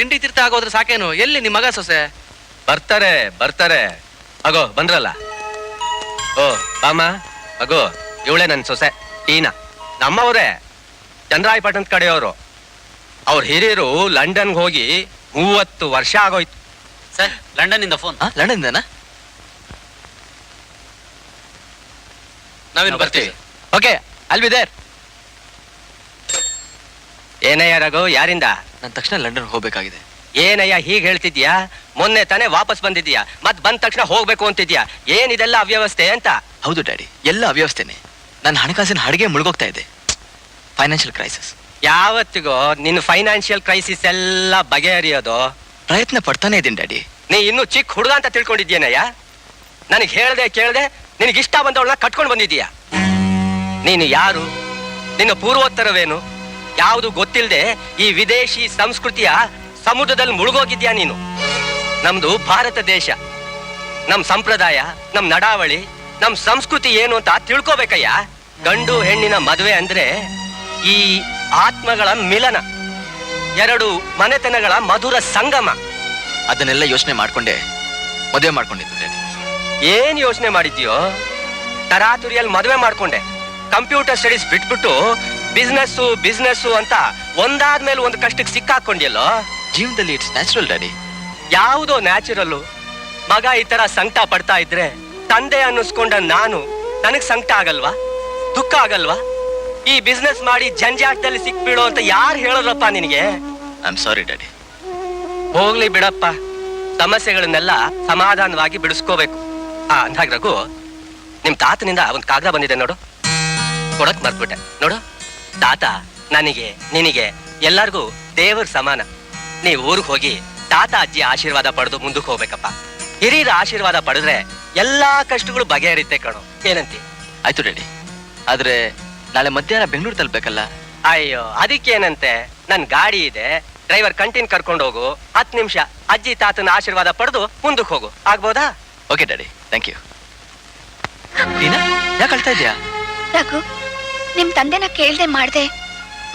ತಿಂಡಿ ತೀರ್ಥ ಆಗೋದ್ರೆ ಸಾಕೇನು? ಎಲ್ಲಿ ನಿಮ್ಮ ಮಗ ಸೊಸೆ? ಬರ್ತಾರೆ ಅಗೋ ಬಂದ್ರಲ್ಲ. ಓ ಬಾಮ ಅಗೋ, ಇವಳೆ ನನ್ ಸೊಸೆ ಟೀನಾ. ನಮ್ಮವ್ರೆ, ಚಂದ್ರಾಯಪಟ್ಟಣದ ಕಡೆಯವರು. ಅವ್ರ ಹಿರಿಯರು ಲಂಡನ್ಗೆ ಹೋಗಿ 30 ವರ್ಷ ಆಗೋಯ್ತು. ಸರ್, ಲಂಡನ್ ಇಂದ ಫೋನ್. ಲಂಡನ್ ನಾವೇನು ಬರ್ತೀವಿ. ಓಕೆ, ಅಲ್ ಬಿ ದೇರ್. ಏನಯ್ಯ ರಘು, ಯಾರಿಂದ? ನಾನು ತಕ್ಷಣ ಲಂಡನ್ ಹೋಗ್ಬೇಕಾಗಿದೆ. ಏನಯ್ಯ ಹೀಗೆ ಹೇಳ್ತಿದ್ಯಾ? ಮೊನ್ನೆ ತಾನೇ ವಾಪಸ್ ಬಂದಿದ್ಯಾ, ಮತ್ ಬಂದ ತಕ್ಷಣ ಹೋಗ್ಬೇಕು ಅಂತಿದ್ಯಾ. ಏನಿದೆಲ್ಲ ಅವ್ಯವಸ್ಥೆ ಅಂತ? ಹೌದು ಡ್ಯಾಡಿ, ಎಲ್ಲ ಅವ್ಯವಸ್ಥೆನೆ. ನನ್ನ ಹಣಕಾಸಿನ ಹಡಿಗೆ ಮುಳುಗೋಗ್ತಾ ಇದೆ. Financial crisis. ಯಾವತ್ತಿಗೋ ನಿನ್ನ ಫೈನಾನ್ಷಿಯಲ್ ಕ್ರೈಸಿಸ್ ಎಲ್ಲ ಬಗೆಹರಿಯೋದು? ಪ್ರಯತ್ನ ಪಡ್ತಾನೆ ಇದ್ದೀನಿ ಡ್ಯಾಡಿ. ನೀ ಇನ್ನು ಚಿಕ್ಕ ಹುಡುಗ ಅಂತ ತಿಳ್ಕೊಂಡಿದ್ಯೇನಯ್ಯ? ನನಗೆ ಹೇಳ್ದೆ ಕೇಳ್ದೆ ನಿನಗಿಷ್ಟ ಬಂದವಳನ್ನ ಕಟ್ಕೊಂಡು ಬಂದಿದ್ದೀಯಾ. ನೀನು ಯಾರು? ನಿನ್ನ ಪೂರ್ವೋತ್ತರವೇನು? ಯಾವುದು ಗೊತ್ತಿಲ್ಲದೆ ಈ ವಿದೇಶಿ ಸಂಸ್ಕೃತಿಯ ಸಮುದ್ರದಲ್ಲಿ ಮುಳುಗೋಗಿದ್ಯಾ ನೀನು. ನಮ್ದು ಭಾರತ ದೇಶ, ನಮ್ ಸಂಪ್ರದಾಯ, ನಮ್ ನಡಾವಳಿ, ನಮ್ ಸಂಸ್ಕೃತಿ ಏನು ಅಂತ ತಿಳ್ಕೋಬೇಕಯ್ಯ. ಗಂಡು ಹೆಣ್ಣಿನ ಮದುವೆ ಅಂದ್ರೆ ಈ ಆತ್ಮಗಳ ಮಿಲನ, ಎರಡು ಮನೆತನಗಳ ಮಧುರ ಸಂಗಮ. ಅದನ್ನೆಲ್ಲ ಯೋಚನೆ ಮಾಡ್ಕೊಂಡೆ ಮದುವೆ ಮಾಡ್ಕೊಂಡಿದ್ದು ಡ್ಯಾಡಿ. ಏನ್ ಯೋಚನೆ ಮಾಡಿದ್ಯೋ? ತರಾತುರಿಯಲ್ಲಿ ಮದುವೆ ಮಾಡ್ಕೊಂಡೆ. ಕಂಪ್ಯೂಟರ್ ಸ್ಟಡೀಸ್ ಬಿಟ್ಬಿಟ್ಟು ಬಿಸ್ನೆಸ್ಸು ಅಂತ ಒಂದಾದ್ಮೇಲೆ ಒಂದು ಕಷ್ಟಕ್ಕೆ ಸಿಕ್ಕಾಕೊಂಡಿಯಲ್ಲೋ. ಜೀವನದಲ್ಲಿ ಇಟ್ಸ್ ನ್ಯಾಚುರಲ್ ಡ್ಯಾಡಿ. ಯಾವುದೋ ನ್ಯಾಚುರಲ್ಲು? ಮಗ ಈ ತರ ಸಂಕಟ ಪಡ್ತಾ ಇದ್ರೆ ತಂದೆ ಅನ್ನಿಸ್ಕೊಂಡ ನನಗ್ ಸಂಕಟ ಆಗಲ್ವಾ? ದುಃಖ ಆಗಲ್ವಾ? ಈ ಬಿಸ್ನೆಸ್ ಮಾಡಿ ಜಂಜಾಟದಲ್ಲಿ ಸಿಕ್ಬಿಡೋ ಅಂತ ಯಾರು ಹೇಳೋದಪ್ಪ ನಿನಗೆ? I am sorry daddy. ಹೋಗ್ಲಿ ಬಿಡಪ್ಪ, ಸಮಸ್ಯೆಗಳನ್ನೆಲ್ಲ ಸಮಾಧಾನವಾಗಿ ಬಿಡಿಸ್ಕೋಬೇಕು. ಅಂದಾಗ ರಘು, ನಿಮ್ ತಾತನಿಂದ ಒಂದು ಕಾಗದ ಬಂದಿದೆ ನೋಡು. ಕೊಡಕ್ ಮರ್ತ್ಬಿಟ್ಟೆ ನೋಡು. ತಾತ ನನಗೆ ನಿನಗೆ ಎಲ್ಲರಿಗೂ ದೇವರ ಸಮಾನ. ನೀವು ಊರಿಗೆ ಹೋಗಿ ತಾತ ಅಜ್ಜಿ ಆಶೀರ್ವಾದ ಪಡೆದು ಮುಂದಕ್ಕೆ ಹೋಗ್ಬೇಕಪ್ಪ. ಹಿರಿಯರ ಆಶೀರ್ವಾದ ಪಡೆದ್ರೆ ಎಲ್ಲಾ ಕಷ್ಟಗಳು ಬಗೆಹರಿತೆ ಕಣೋ. ಏನಂತಿ? ಆಯ್ತು ಡ್ಯಾಡಿ, ಆದ್ರೆ ನಾಳೆ ಮಧ್ಯಾಹ್ನ ಬೆಂಗಳೂರು ತಲುಪಬೇಕಲ್ಲ. ಅಯ್ಯೋ, ಅದಕ್ಕೇನಂತೆ, ನನ್ ಗಾಡಿ ಇದೆ, ಡ್ರೈವರ್ ಕಂಟಿನ್ ಕರ್ಕೊಂಡು ಹೋಗು. 10 ನಿಮಿಷ ಅಜ್ಜಿ ತಾತನ ಆಶೀರ್ವಾದ ಪಡೆದು ಮುಂದಕ್ಕೆ ಹೋಗು. ಆಗ್ಬೋದಾ? Okay daddy, thank you. ನೀನಾ ಯಾಕೆ ಅಳ್ತಾ ಇದ್ಯಾ? ರಘು, ನಿಮ್ ತಂದೆನ ಕೇಳ್ದೆ ಮಾಡ್ದೆ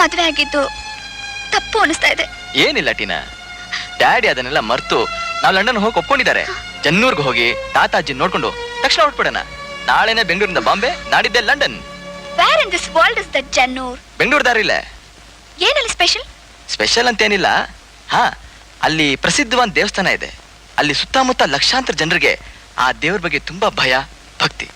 ಮದ್ವೆ ಆಗಿದ್ದು ತಪ್ಪು ಅನಿಸ್ತಾ ಇದೆ. ಏನಿಲ್ಲ ಟೀನಾ, ಡ್ಯಾಡಿ ಅದನ್ನೆಲ್ಲ ಮರ್ತು ನಾವು ಲಂಡನ್ ಹೋಗಿ ಒಪ್ಕೊಂಡಿದ್ದಾರೆ. ಜನ್ನೂರ್ಗೆ ಹೋಗಿ ತಾತ ಅಜ್ಜಿ ನೋಡ್ಕೊಂಡು ತಕ್ಷಣ ಹೊರಟ್ಬಿಡೋಣ. ನಾಳೆನೆ ಬೆಂಗಳೂರಿಂದ ಬಾಂಬೆ, ನಾಡಿದ್ದೆ London. Where in this world is the Jannur? Bengaluru ದಾರಿಲ್ಲ. ಏನಲ್ಲಿ ಸ್ಪೆಷಲ್? ಸ್ಪೆಷಲ್ ಅಂತೇನಿಲ್ಲ. ಹಾ, ಅಲ್ಲಿ ಪ್ರಸಿದ್ಧವಾದ ದೇವಸ್ಥಾನ ಇದೆ. ಅಲ್ಲಿ ಸುತ್ತಮುತ್ತ ಲಕ್ಷಾಂತರ ಜನರಿಗೆ ಆ ದೇವರ ಬಗ್ಗೆ ತುಂಬಾ ಭಯ, ಭಕ್ತಿ.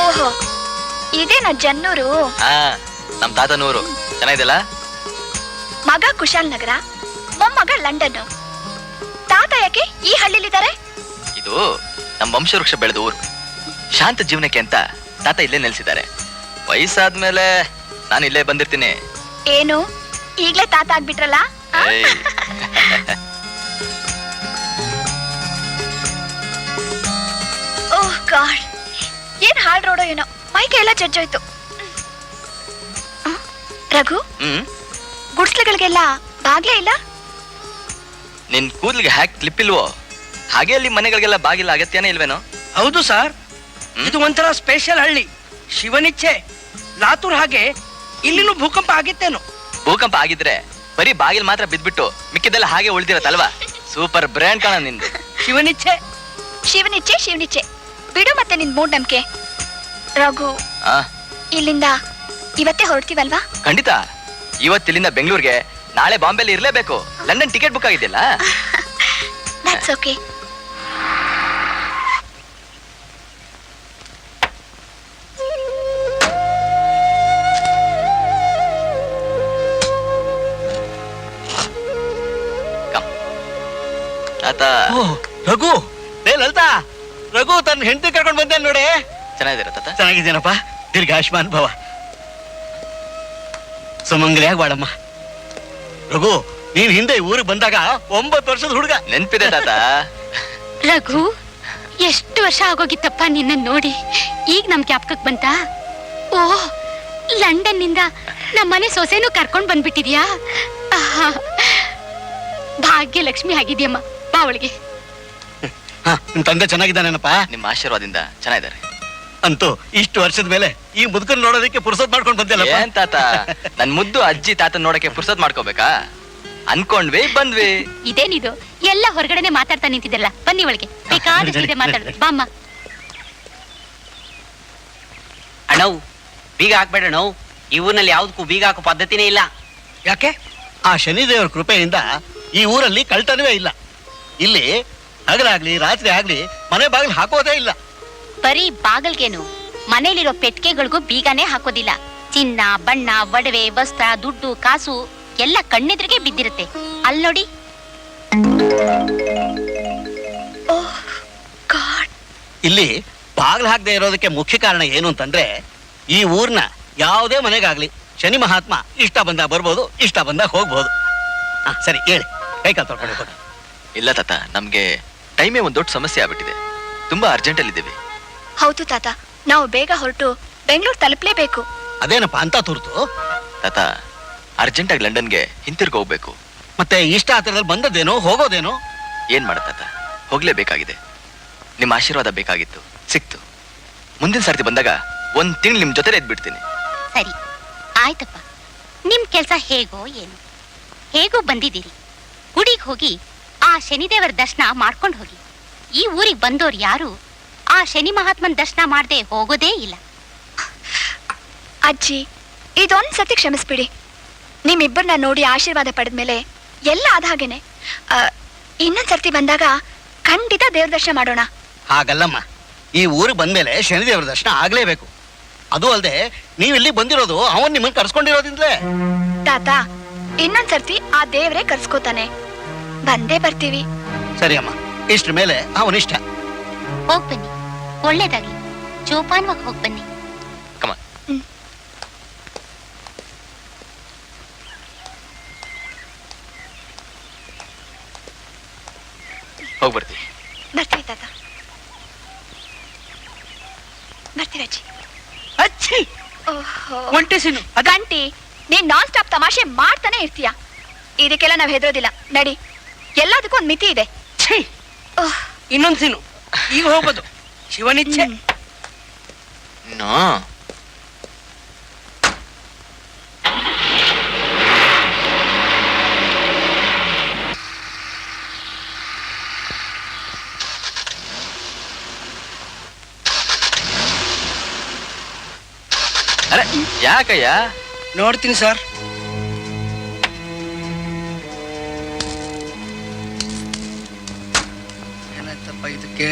ಓಹೋ, ಇದೇನಾ ಜನ್ನೂರು? ಹಾ, ನಮ್ ತಾತನೂರು. ಚೆನ್ನಾಗಿದೆಲ್ಲ. ಮಗ ಕುಶಾಲ್ ನಗರ, ಮೊಮ್ಮಗ ಲಂಡನ್. ತಾತ ಯಾಕೆ ಈ ಹಳ್ಳಿಲಿದ್ದಾರೆ? ಇದು ನಮ್ಮ ವಂಶವೃಕ್ಷ ಬೆಳೆದ ಊರು. ಶಾಂತ ಜೀವನಕ್ಕೆ ಅಂತ ತಾತ ಇಲ್ಲೇ ನೆಲೆಸಿದ್ದಾರೆ. ವಯಸ್ಸಾದ್ಮೇಲೆ ನಾನು ಇಲ್ಲೇ ಬಂದಿರ್ತೀನಿ. ಏನು ಈಗ್ಲೇ ತಾತ ಆಗ್ಬಿಟ್ರಲ್ಲ? ಓಹ್ ಗಾಡ್, ಏನ್ ಹಾಳ್ ರೋಡೋ ಏನೋ, ಮೈಗೆ ಎಲ್ಲ ಜಜ್ಜೋಯ್ತು. ರಘು, ಗುಡ್ಸ್ಲೆಗಳಿಗೆಲ್ಲ ಬಾಗ್ಲೇ ಇಲ್ಲ? ನಿನ್ ಕೂದಲಿಗೆ ಹ್ಯಾಕ್ ಕ್ಲಿಪ್ ಇಲ್ವೋ? ಹಾಗೆ ಅಲ್ಲಿ ಮನೆಗಳಿಗೆಲ್ಲ ಬಾಗಿಲ್ಲ ಅಗತ್ಯನೇ ಇಲ್ವೇನೋ? ಹೌದು ಸರ್, ಇದು ಒಂಥರ ಸ್ಪೆಷಲ್ ಹಳ್ಳಿ. ಶಿವನಿಚ್ಛೆ. ಲಾತೂರ್ ಹಾಗೆ ಇಲ್ಲಿನೂ ಭೂಕಂಪ ಆಗಿತ್ತೇನು? ಭೂಕಂಪ ಆಗಿದ್ರೆ ಬರೀ ಬಾಗಿಲ್ ಮಾತ್ರ ಬಿದ್ಬಿಟ್ಟು ಮಿಕ್ಕಿದೆಲ್ಲ ಹಾಗೆ ಉಳಿದಿರತ್ತಲ್ವಾ? ಸೂಪರ್ ಬ್ರ್ಯಾಂಡ್ ಕಾಣ ನಿಂದು. ಶಿವನಿಚ್ಛೆ ಶಿವನಿಚ್ಛೆ ಶಿವನಿಚ್ಛೆ ಬಿಡು. ಮತ್ತೆ ನಿನ್ ಮೂಢನಂಬಿಕೆ. ರಘು, ಇಲ್ಲಿಂದ ಇವತ್ತೇ ಹೊರಡ್ತೀವಲ್ವಾ? ಖಂಡಿತ. ಇವತ್ತಿಲ್ಲಿಂದ ಬೆಂಗಳೂರಿಗೆ, ನಾಳೆ ಬಾಂಬೆಲಿ ಇರ್ಲೇಬೇಕು. ಲಂಡನ್ ಟಿಕೆಟ್ ಬುಕ್ ಆಗಿದೆಯಲ್ಲ. That's okay. ರಘು, ಲಲಿತಾ, ರಘು ತನ್ನ ಹೆಂಡತಿ ಕರ್ಕೊಂಡು ಬಂದೆ ನೋಡಿ. ಚೆನ್ನಾಗಿದ್ದೀರ ತಾತ? ಚೆನ್ನಾಗಿದ್ದೀನಪ್ಪ. ದೀರ್ಘಾಯುಷ್ಮಾನ್ ಭವ. ಸುಮಂಗಲಿಯಾಗಿ ಬಾಳಮ್ಮ. ರಘು, ನೀನ್ ಹಿಂದೆ ಊರಿಗೆ ಬಂದಾಗ 9 ವರ್ಷದ ಹುಡುಗ. ನೆನ್ಪಿದೆ ತಾತ? ರಘು, ಎಷ್ಟು ವರ್ಷ ಆಗೋಗಿತ್ತಪ್ಪ ನಿನ್ನ ನೋಡಿ. ಈಗ ನಮ್ ಜ್ಞಾಪಕಕ್ಕೆ ಬಂತ? ಓಹ್, ಲಂಡನ್ ನಿಂದ ನಮ್ಮನೆ ಸೊಸೆನೂ ಕರ್ಕೊಂಡ್ ಬಂದ್ಬಿಟ್ಟಿದ್ಯಾ? ಭಾಗ್ಯ ಲಕ್ಷ್ಮಿ ಆಗಿದ್ಯಮ್ಮ. ಬಾ ಒಳಗೆ. ನಿಮ್ ತಂದೆ ಚೆನ್ನಾಗಿದ್ದಾನೇನಪ್ಪ? ನಿಮ್ಮ ಆಶೀರ್ವಾದದಿಂದ ಚೆನ್ನಾಗಿದ್ದಾರೆ. ಅಂತೂ ಇಷ್ಟು ವರ್ಷದ ಮೇಲೆ ಈ ಮುದುಕನ್ ನೋಡೋದಕ್ಕೆ ಪುರ್ಸೊತ್ ಮಾಡ್ಕೊಂಡು ಬಂದಿಲ್ಲ ಏನ್ ತಾತ ನನ್ ಮುದ್ದು ಅಜ್ಜಿ ತಾತ ನೋಡಕ್ಕೆ ಪುರ್ಸತ್ ಮಾಡ್ಕೋಬೇಕಾ ಅನ್ಕೊಂಡ್ವಿ ಬಂದ್ವಿ. ಇದೇನಿದು ಎಲ್ಲ ಹೊರಗಡೆನೆ ಮಾತಾಡ್ತಾ ನಿಂತಿದ್ದಲ್ಲ, ಬನ್ನಿ ಒಳಗೆ ಬೇಕಾದಷ್ಟಿದೆ ಮಾತಾಡೋದು. ಬಾಮ್ಮ. ಅಣ್ಣವ್ ಬೀಗ ಹಾಕ್ಬೇಡ ಅಣ್ಣವ್, ಈ ಊರಿನಲ್ಲಿ ಯಾವ್ದಕ್ಕೂ ಬೀಗ ಹಾಕೋ ಪದ್ಧತಿನೇ ಇಲ್ಲ. ಯಾಕೆ? ಆ ಶನಿದೇವರ ಕೃಪೆಯಿಂದ ಈ ಊರಲ್ಲಿ ಕಳ್ತನವೇ ಇಲ್ಲ. ಇಲ್ಲಿ ಹಗಲಾಗ್ಲಿ ರಾತ್ರಿ ಆಗ್ಲಿ ಮನೆ ಬಾಗಿಲು ಹಾಕೋದೇ ಇಲ್ಲ. ಬರೀ ಬಾಗಲ್ಗೇನು, ಮನೇಲಿರೋ ಪೆಟ್ಟಿಗೆಗಳಿಗೂ ಬೀಗನೇ ಹಾಕೋದಿಲ್ಲ. ಚಿನ್ನ, ಬಣ್ಣ, ಒಡವೆ, ವಸ್ತ್ರ, ದುಡ್ಡು, ಕಾಸು ಎಲ್ಲ ಕಣ್ಣೆದ್ರಿಗೆ ಬಿದ್ದಿರುತ್ತೆ. ಅಲ್ಲಿ ನೋಡಿ. ಓಹ್ ಗಾಡ್. ಇಲ್ಲಿ ಬಾಗಿಲು ಹಾಕದೆ ಇರೋದಕ್ಕೆ ಮುಖ್ಯ ಕಾರಣ ಏನು ಅಂತಂದ್ರೆ, ಈ ಊರ್ನ ಯಾವುದೇ ಮನೆಗಾಗ್ಲಿ ಶನಿ ಮಹಾತ್ಮ ಇಷ್ಟ ಬಂದಾಗ ಬರ್ಬೋದು, ಇಷ್ಟ ಬಂದಾಗ ಹೋಗ್ಬೋದು. ಸರಿ ಹೇಳಿ, ಕೈ ಕಾಲು ತೊಳ್ಕೊಂಡು ಹೋಗೋಣ. ಇಲ್ಲ ತಾತ, ನಮ್ಗೆ ಟೈಮೇ ಒಂದ್ ದೊಡ್ಡ ಸಮಸ್ಯೆ ಆಗ್ಬಿಟ್ಟಿದೆ. ತುಂಬಾ ಅರ್ಜೆಂಟ್ ಅಲ್ಲಿ ಇದ್ದೀವಿ. ಹೌದು ತಾತ, ನಾವು ಬೇಗ ಹೊರಟು ಬೆಂಗಳೂರು ತಲುಪಲೇಬೇಕು. ಅದೇನಪ್ಪ ಅಂತ ತುರ್ತು? ತಾತ ಅರ್ಜೆಂಟ್ ಆಗಿ ಲಂಡನ್ಗೆ ಹಿಂತಿರ್ಗಿ ಹೋಗ್ಬೇಕು. ಮತ್ತೆ ಇಷ್ಟ ಹತ್ರದಲ್ಲಿ ಬಂದದ್ದೇನೋ ಹೋಗೋದೇನೋ? ಏನ್ ಮಾಡ ತಾತ, ಹೋಗ್ಲೇಬೇಕಾಗಿದೆ. ನಿಮ್ಮ ಆಶೀರ್ವಾದ ಬೇಕಾಗಿತ್ತು, ಸಿಕ್ತು. ಮುಂದಿನ ಸರ್ತಿ ಬಂದಾಗ ಒಂದ್ ತಿಂಗಳು ನಿಮ್ ಜೊತೆ ಇದ್ಬಿಡ್ತೀನಿ. ಸರಿ ಆಯ್ತಪ್ಪ, ನಿಮ್ ಕೆಲ್ಸ ಹೇಗೋ ಏನು. ಹೇಗೋ ಬಂದಿದ್ದೀರಿ, ಗುಡಿಗೆ ಹೋಗಿ ಆ ಶನಿದೇವರ ದರ್ಶನ ಮಾಡ್ಕೊಂಡು ಹೋಗಿ. ಈ ಊರಿಗೆ ಬಂದೋರು ಯಾರು ಆ ಶನಿ ಮಹಾತ್ಮನ್ ದರ್ಶನ ಮಾಡದೆ ಹೋಗೋದೇ ಇಲ್ಲ. ಅಜ್ಜಿ, ಇದೊಂದ್ ಸತಿ ಕ್ಷಮಿಸ್ಬಿಡಿ. ನಿಮ್ಮಿಬ್ಬರನ್ನ ನೋಡಿ ಆಶೀರ್ವಾದ ಪಡೆದ್ಮೇಲೆ ಎಲ್ಲ ಆದ ಹಾಗೇನೆ. ಇನ್ನೊಂದ್ ಸರ್ತಿ ಬಂದಾಗ ಖಂಡಿತ ದೇವ್ರ ದರ್ಶನ ಮಾಡೋಣ. ಹಾಗಲ್ಲಮ್ಮ, ಈ ಊರಿಗೆ ಬಂದ್ಮೇಲೆ ಶನಿದೇವರ ದರ್ಶನ ಆಗ್ಲೇಬೇಕು. ಅದು ಅಲ್ಲದೆ ನೀವಿಲ್ಲಿ ಬಂದಿರೋದು ಅವನ್ ನಿಮ್ಮನ್ನ ಕರ್ಸ್ಕೊಂಡಿರೋದಿಂದಲೇ. ತಾತ, ಇನ್ನೊಂದ್ ಸರ್ತಿ ಆ ದೇವ್ರೇ ಕರ್ಸ್ಕೋತಾನೆ, ಬಂದೇ ಬರ್ತೀವಿ. ಸರಿ ಅಮ್ಮ, ಇಷ್ಟ್ರ ಮೇಲೆ ಅವನಿಷ್ಟ. ಹೋಗ್ ಬನ್ನಿ, ಒಳ್ಳೇದಾಗ್ಲಿ. ಜೋಪಾನವಾಗಿ ಹೋಗ್ ಬನ್ನಿ. ಕಮ ಹೋಗ್ ಬರ್ತೀವಿ. ಬರ್ತೀವಿ ತಾತ, ಬರ್ತೀವಿ ಅಜ್ಜಿ. ಅಚ್ಚಿ ಓಹೋ, ಒಂಟಿಸಿನು ಗಂಟಿ, ನೀನ್ ನಾನ್ ಸ್ಟಾಪ್ ತಮಾಷೆ ಮಾಡ್ತಾನೆ ಇರ್ತೀಯ. ಇದಕ್ಕೆಲ್ಲ ನಾವ್ ಹೆದರೋದಿಲ್ಲ, ನಡಿ. ಎಲ್ಲದಕ್ಕೂ ಒಂದ್ ಮಿತಿ ಇದೆ. ಛೀ, ಓಹ್, ಇನ್ನೊಂದ್ ಸಿನು. ಈಗ ಹೋಗೋದು ಶಿವನಿಚ್ಛೆ. ನೋ ಅರೆ ಯಾಕಯ್ಯ? ನೋಡ್ತೀನಿ ಸರ್. ಏನಾಯ್ತಪ್ಪ ಇದಕ್ಕೆ?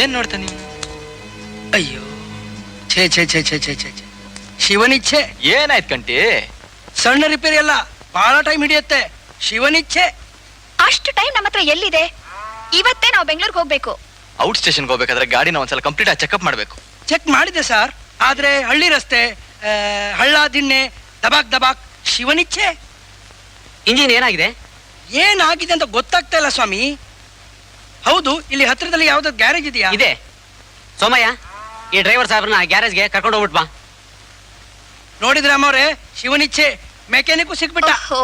ಏನ್ ನೋಡ್ತಾ ನೀವು? ಅಯ್ಯೋ, ಛೇ ಛೇ ಛೇ ಛೇ ಛೇ ಛೇ ಛೇ. ಶಿವನಿಚ್ಛೆ. ಏನಾಯ್ತು ಕಂಟಿ? ಸಣ್ಣ ರಿಪೇರಿ ಅಲ್ಲ, ಬಹಳ ಟೈಮ್ ಹಿಡಿಯುತ್ತೆ. ಶಿವನಿಚ್ಛೆ. ಅಷ್ಟು ಟೈಮ್ ನಮ್ಮ ಹತ್ರ ಎಲ್ಲಿದೆ? ಇವತ್ತೇ ನಾವು ಬೆಂಗಳೂರಿಗೆ ಹೋಗ್ಬೇಕು. ಔಟ್ ಸ್ಟೇಷನ್ಗೆ ಹೋಗ್ಬೇಕಾದ್ರೆ ಗಾಡಿನ ಒಂದ್ಸಲ ಕಂಪ್ಲೀಟ್ ಆಗಿ ಚೆಕ್ಅಪ್ ಮಾಡ್ಬೇಕು. ಚೆಕ್ ಮಾಡಿದೆ ಸರ್, ಆದ್ರೆ ಹಳ್ಳಿ ರಸ್ತೆ, ಹಳ್ಳ ದಿಣ್ಣೆ, ದಬಾಕ್ ದಬಾಕ್. ಶಿವನಿಚ್ಛೆ. ಇಂಜಿನ್ ಏನಾಗಿದೆ? ಏನಾಗಿದೆ ಅಂತ ಗೊತ್ತಾಗ್ತಾ ಇಲ್ಲ ಸ್ವಾಮಿ. ಹೌದು, ಇಲ್ಲಿ ಹತ್ರದಲ್ಲಿ ಯಾವ್ದಾದ್ರು ಗ್ಯಾರೇಜ್ ಇದೆಯಾ? ಇದೆ. ಸೋಮಯ್ಯ, ಈ ಡ್ರೈವರ್ ಸಾಹೇಬ್ರನ್ನ ಗ್ಯಾರೇಜ್ಗೆ ಕರ್ಕೊಂಡು ಹೋಗ್ಬಿಟ್ ಬಾ. ನೋಡಿದ್ರೆ ಅಮ್ಮವ್ರೆ, ಶಿವನಿಚ್ಛೆ. ಮೆಕ್ಯಾನಿಕ್ ಸಿಕ್ಬಿಟ್ಟ. ಓಹೋ,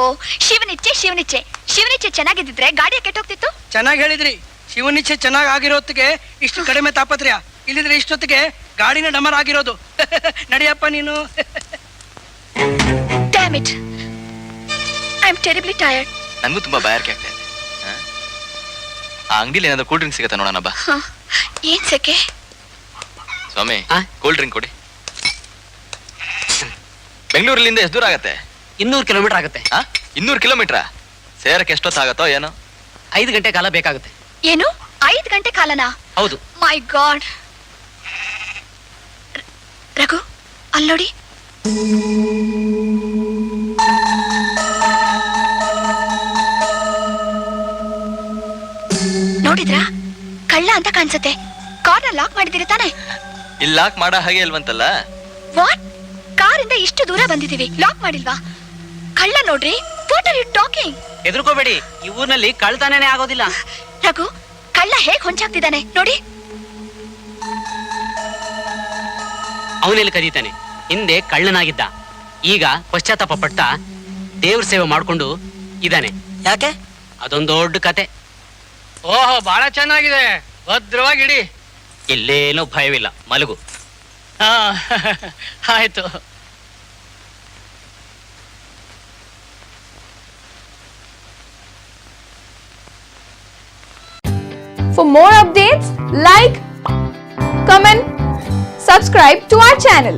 ಶಿವನಿಚ್ಛೆ ಶಿವನಿಚ್ಛೆ ಶಿವನಿಚ್ಛೆ ಚೆನ್ನಾಗಿದ್ದಿದ್ರೆ ಗಾಡಿಯ ಕೆಟ್ಟೋಗ್ತಿತ್ತು. ಚೆನ್ನಾಗಿ ಹೇಳಿದ್ರಿ. ಶಿವನಿಚ್ಛೆ ಚೆನ್ನಾಗಿ ಆಗಿರೋತ್ತಿಗೆ ಇಷ್ಟು ಕಡಿಮೆ ತಾಪತ್ರ್ಯ. ಇಲ್ಲಿದ್ರೆ ಇಷ್ಟೊತ್ತಿಗೆ ಗಾಡಿನ ಡಮರ್ ಆಗಿರೋದು. ನಡಿಯಪ್ಪ ನೀನು. Damn it. I'm terribly tired. ನನಗೂ ತುಂಬಾ ಬಾಯಾರಿಕೆ ಆಗ್ತಾ ಇದೆ. ಆ ಅಂಗಡಿಲಿ ಏನಾದ್ರು ಕೂಲ್ ಡ್ರಿಂಕ್ ಸಿಗತ್ತಾ ನೋಡೋಣ ಬಾ. ಏನ್ ಸೆಕೆ? ಸ್ವಾಮಿ, ಆ? ಕೂಲ್ ಡ್ರಿಂಕ್ ಕೊಡಿ. ಬೆಂಗಳೂರಿನಿಂದ ಎಷ್ಟು ದೂರ ಆಗತ್ತೆ? 200 ಕಿಲೋಮೀಟರ್ ಆಗುತ್ತೆ. 200 ಕಿಲೋಮೀಟರ್ ಸೇರಕ್ಕೆ ಎಷ್ಟೊತ್ತಾಗತ್ತೋ ಏನೋ? 5 ಗಂಟೆ ಕಾಲ ಬೇಕಾಗುತ್ತೆ. ಏನು 5 ಗಂಟೆ ಕಾಲನಾ? ಹೌದು. ಮೈ ಗಾಡ್. ರಘು, ಅಲ್ಲೋಡಿ. ನೋಡಿದ್ರಾ? ಕಳ್ಳ ಅಂತ ಕಾಣಿಸುತ್ತೆ. ಕಾರ್ನ ಲಾಕ್ ಮಾಡಿದಿರಿ ತಾನೆ? ಇಲ್ಲಿ ಲಾಕ್ ಮಾಡೋ ಹಾಗೆ ಇಲ್ವಂತಲ್ಲ? ವಾಟ್? ಕಾರಿಂದ ಇಷ್ಟು ದೂರ ಬಂದಿದೀವಿ, ಲಾಕ್ ಮಾಡಿಲ್ವಾ? ಕಳ್ಳ ನೋಡ್ರಿ. What are you talking? ಹೆದರ್ಕೋಬೇಡಿ, ಈ ಊರಿನಲ್ಲಿ ಕಳ್ತನನೇ ಆಗೋದಿಲ್ಲ. ರಘು, ಕಳ್ಳ ಹೇಗ್ ಹೊಂಚಾಗ್ತಿದ್ದಾನೆ ನೋಡಿ. ಅವನೆಲ್ಲಿ ಕದೀತಾನೆ? ಹಿಂದೆ ಕಳ್ಳನಾಗಿದ್ದ, ಈಗ ಪಶ್ಚಾತ್ತಾಪ ಪಟ್ಟ ದೇವ್ರ ಸೇವೆ ಮಾಡ್ಕೊಂಡು ಇದ್ದಾನೆ. ಯಾಕೆ? ಅದೊಂದು ದೊಡ್ಡ ಕತೆ. ಓಹೋ ಬಹಳ ಚೆನ್ನಾಗಿದೆ, ಭದ್ರವಾಗಿಡಿ. ಇಲ್ಲೇನೂ ಭಯವಿಲ್ಲ, ಮಲಗು. ಹಾ ಆಯ್ತು. For more updates, like, comment, subscribe to our channel.